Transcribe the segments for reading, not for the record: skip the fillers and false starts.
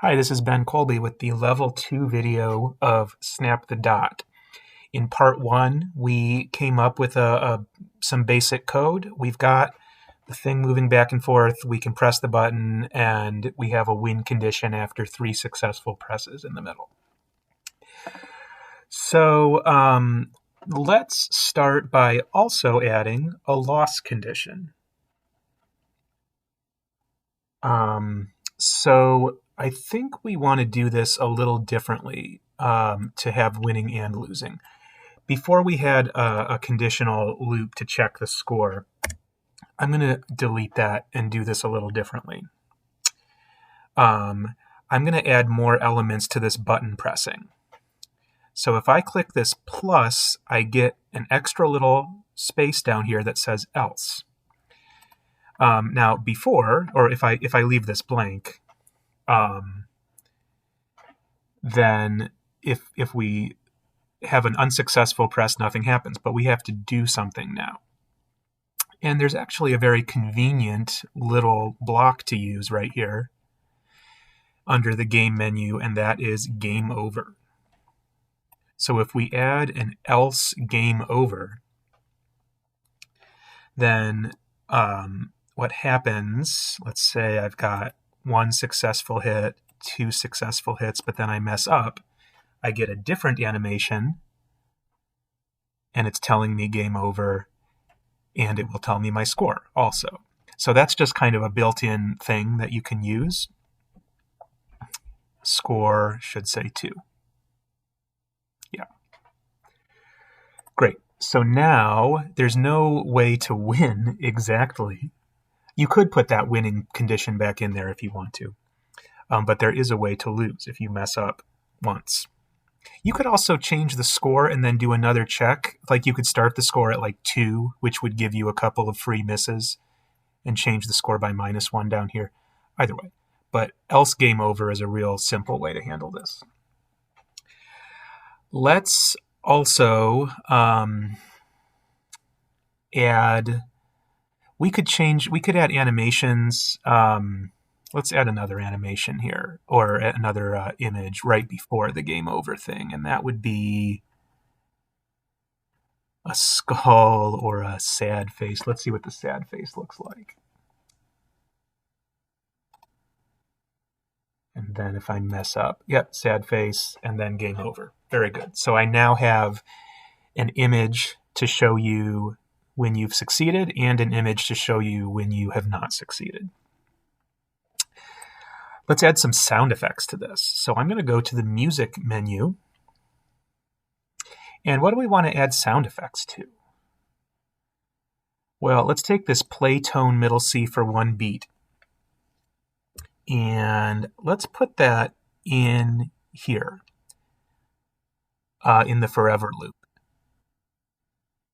Hi, this is Ben Colby with the Level 2 video of Snap the Dot. In part 1, we came up with some basic code. We've got the thing moving back and forth. We can press the button, and we have a win condition after 3 successful presses in the middle. So let's start by also adding a loss condition. So I think we want to do this a little differently to have winning and losing. Before we had a conditional loop to check the score, I'm going to delete that and do this a little differently. I'm going to add more elements to this button pressing. So if I click this plus, I get an extra little space down here that says else. Now before, or if I leave this blank, then if we have an unsuccessful press, nothing happens, but we have to do something now. And there's actually a very convenient little block to use right here under the game menu, and that is game over. So if we add an else game over, then what happens, let's say I've got 1 successful hit, 2 successful hits, but then I mess up, I get a different animation, and it's telling me game over, and it will tell me my score also. So that's just kind of a built-in thing that you can use. Score should say 2. Yeah. Great. So now there's no way to win exactly. You could put that winning condition back in there if you want to. But there is a way to lose if you mess up once. You could also change the score and then do another check. Like you could start the score at like 2, which would give you a couple of free misses, and change the score by -1 down here. Either way. But else game over is a real simple way to handle this. Let's also add, we could add animations. Let's add another animation here, or another image right before the game over thing, and that would be a skull or a sad face. Let's see what the sad face looks like. And then if I mess up, yep, sad face, and then game over. Very good. So I now have an image to show you when you've succeeded and an image to show you when you have not succeeded. Let's add some sound effects to this. So I'm going to go to the music menu. And what do we want to add sound effects to? Well, let's take this play tone middle C for 1 beat. And let's put that in here, in the forever loop.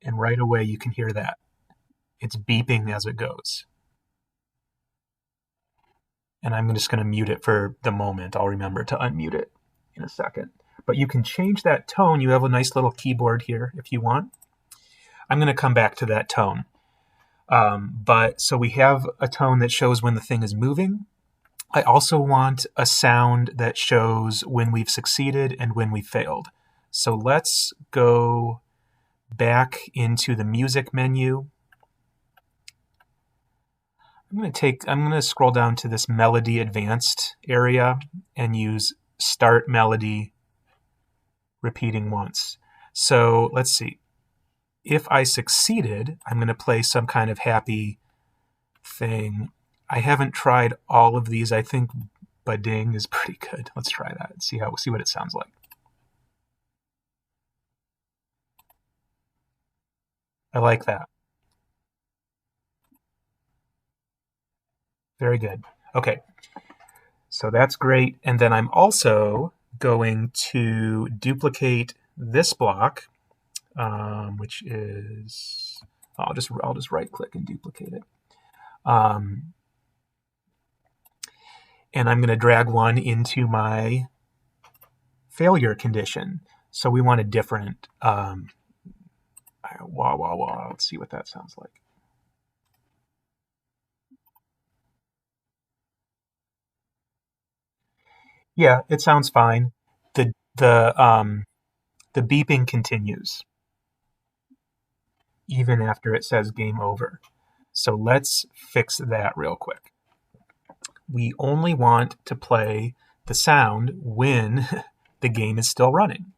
And right away you can hear that. It's beeping as it goes. And I'm just going to mute it for the moment. I'll remember to unmute it in a second. But you can change that tone. You have a nice little keyboard here if you want. I'm going to come back to that tone. But so we have a tone that shows when the thing is moving. I also want a sound that shows when we've succeeded and when we failed. So let's go back into the music menu. I'm going to scroll down to this melody advanced area and use start melody repeating once. So let's see. If I succeeded, I'm going to play some kind of happy thing. I haven't tried all of these. I think Bading is pretty good. Let's try that and see what it sounds like. I like that. Very good. Okay. So that's great. And then I'm also going to duplicate this block, which is, I'll just right click and duplicate it. And I'm going to drag one into my failure condition. So we want a different wah, wah, wah. Let's see what that sounds like. Yeah, it sounds fine. The beeping continues even after it says game over. So let's fix that real quick. We only want to play the sound when the game is still running.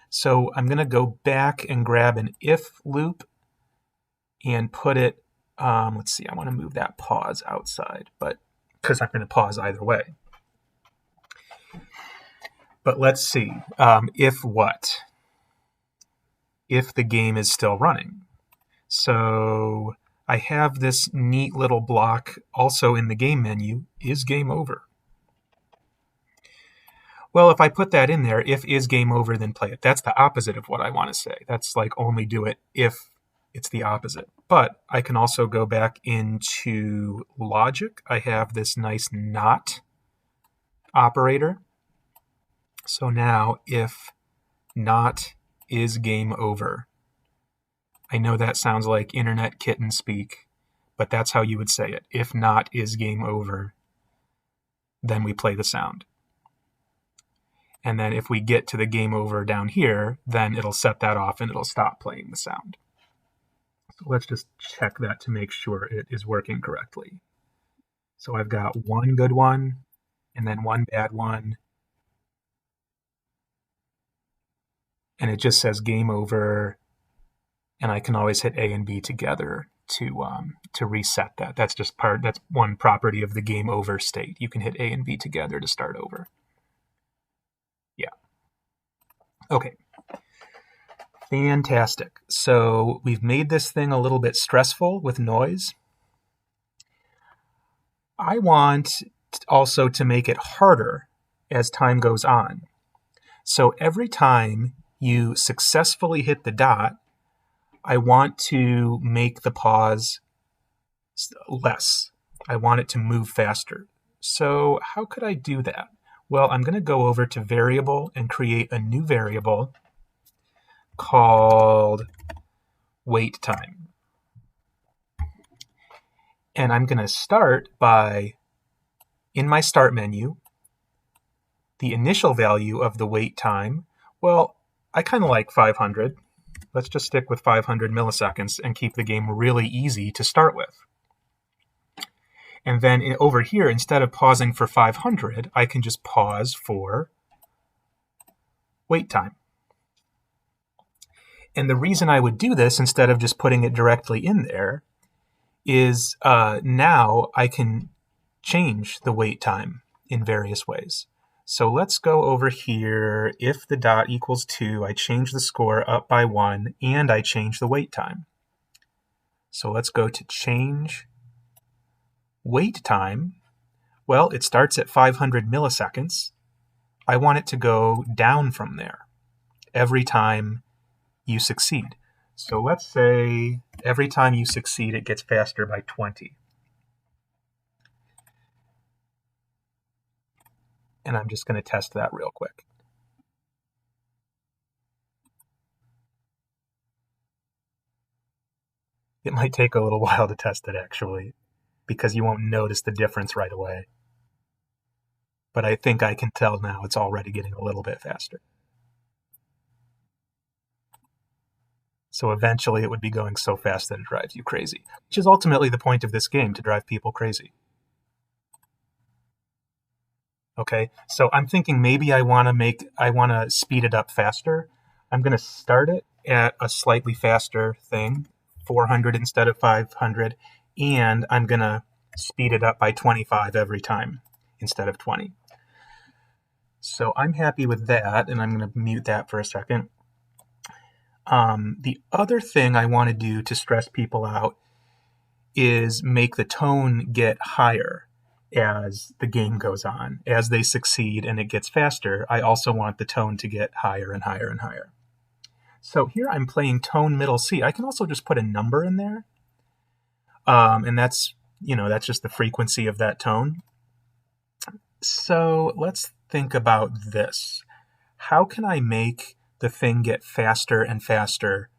So I'm going to go back and grab an if loop and put it, let's see, I want to move that pause outside, but because I'm going to pause either way. But let's see, if what? If the game is still running. So I have this neat little block also in the game menu, is game over. Well, if I put that in there, if is game over, then play it. That's the opposite of what I want to say. That's like only do it if it's the opposite. But I can also go back into logic. I have this nice not operator. So now if not is game over. I know that sounds like internet kitten speak, but that's how you would say it. If not is game over, then we play the sound. And then if we get to the game over down here, then it'll set that off and it'll stop playing the sound. So let's just check that to make sure it is working correctly. So I've got one good one and then one bad one. And it just says game over. And I can always hit A and B together to reset that. That's one property of the game over state. You can hit A and B together to start over. Yeah. Okay. Fantastic. So we've made this thing a little bit stressful with noise. I want also to make it harder as time goes on. So every time you successfully hit the dot, I want to make the pause less. I want it to move faster. So how could I do that? Well, I'm going to go over to variable and create a new variable called wait time. And I'm going to start by, in my start menu, the initial value of the wait time. Well, I kind of like 500. Let's just stick with 500 milliseconds and keep the game really easy to start with. And then over here, instead of pausing for 500, I can just pause for wait time. And the reason I would do this instead of just putting it directly in there is now I can change the wait time in various ways. So let's go over here. If the dot equals 2, I change the score up by 1, and I change the wait time. So let's go to change wait time. Well, it starts at 500 milliseconds. I want it to go down from there every time you succeed. So let's say every time you succeed, it gets faster by 20. And I'm just going to test that real quick. It might take a little while to test it, actually, because you won't notice the difference right away. But I think I can tell now it's already getting a little bit faster. So eventually it would be going so fast that it drives you crazy, which is ultimately the point of this game, to drive people crazy. Okay, so I'm thinking maybe I want to speed it up faster. I'm going to start it at a slightly faster thing, 400 instead of 500, and I'm going to speed it up by 25 every time instead of 20. So I'm happy with that, and I'm going to mute that for a second. The other thing I want to do to stress people out is make the tone get higher as the game goes on. As they succeed and it gets faster, I also want the tone to get higher and higher and higher. So here I'm playing tone middle C. I can also just put a number in there. And that's just the frequency of that tone. So let's think about this. How can I make the thing get faster and faster?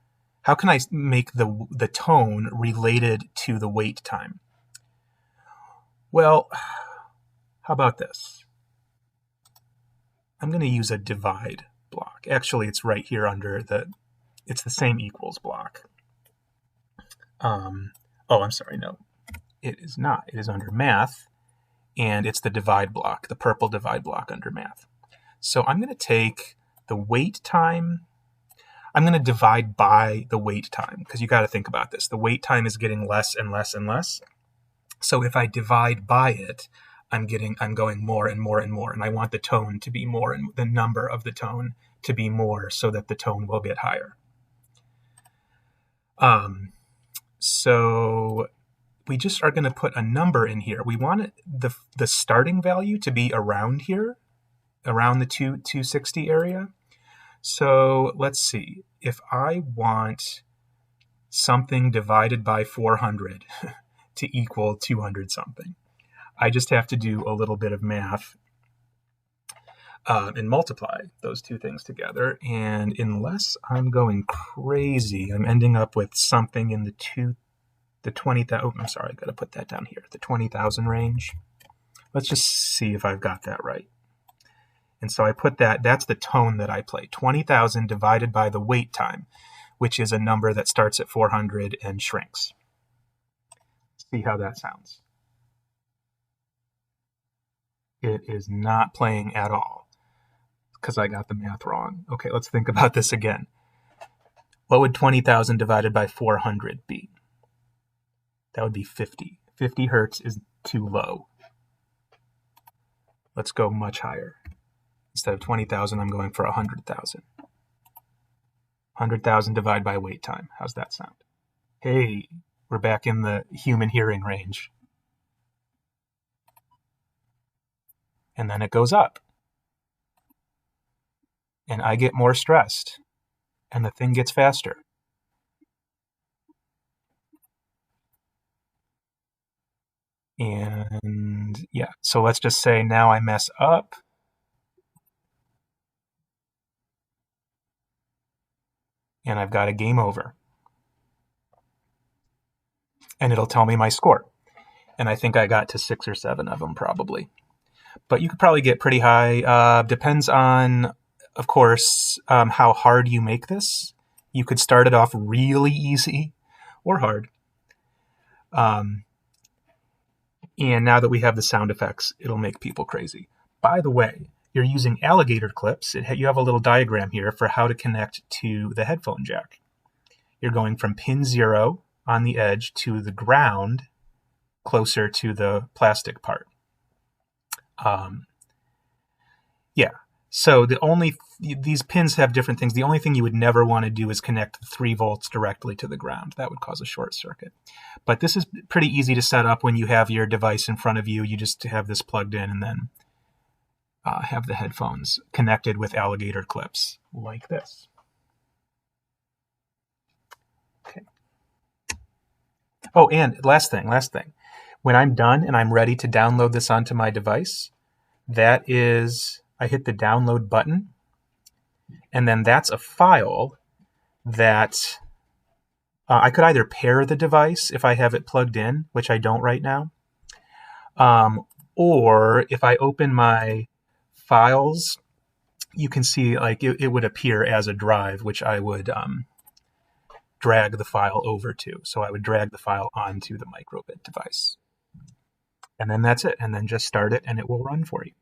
How can I make the tone related to the wait time? Well, how about this? I'm going to use a divide block. Actually, it's right here under it's the same equals block. Oh, I'm sorry, no, it is not. It is under math, and it's the divide block, the purple divide block under math. So I'm going to take the wait time. I'm going to divide by the wait time, because you got to think about this. The wait time is getting less and less and less. So if I divide by it, I'm going more and more and more, and I want the tone to be more and the number of the tone to be more so that the tone will get higher. So we just are going to put a number in here. We want the starting value to be around here, around the 260 area. So let's see. If I want something divided by 400 to equal 200 something, I just have to do a little bit of math and multiply those two things together. And unless I'm going crazy, I'm ending up with something in the 20,000. Oh, I'm sorry, I got to put that down here. The 20,000 range. Let's just see if I've got that right. And so I put that's the tone that I play. 20,000 divided by the wait time, which is a number that starts at 400 and shrinks. See how that sounds. It is not playing at all because I got the math wrong. Okay, let's think about this again. What would 20,000 divided by 400 be? That would be 50. 50 hertz is too low. Let's go much higher. Instead of 20,000, I'm going for 100,000. 100,000 divided by wait time. How's that sound? Hey, we're back in the human hearing range. And then it goes up. And I get more stressed. And the thing gets faster. And yeah, so let's just say now I mess up. And I've got a game over. And it'll tell me my score. And I think I got to 6 or 7 of them probably. But you could probably get pretty high. Depends on, of course, how hard you make this. You could start it off really easy or hard. And now that we have the sound effects, it'll make people crazy. By the way, you're using alligator clips. You have a little diagram here for how to connect to the headphone jack. You're going from pin 0 on the edge to the ground closer to the plastic part. Yeah, so these pins have different things. The only thing you would never want to do is connect 3 volts directly to the ground. That would cause a short circuit. But this is pretty easy to set up when you have your device in front of you. You just have this plugged in and then have the headphones connected with alligator clips like this. Okay. Oh, and last thing. When I'm done and I'm ready to download this onto my device, I hit the download button, and then that's a file that I could either pair the device if I have it plugged in, which I don't right now, or if I open my files, you can see like it would appear as a drive, which I would drag the file over to. So I would drag the file onto the microbit device. And then that's it. And then just start it and it will run for you.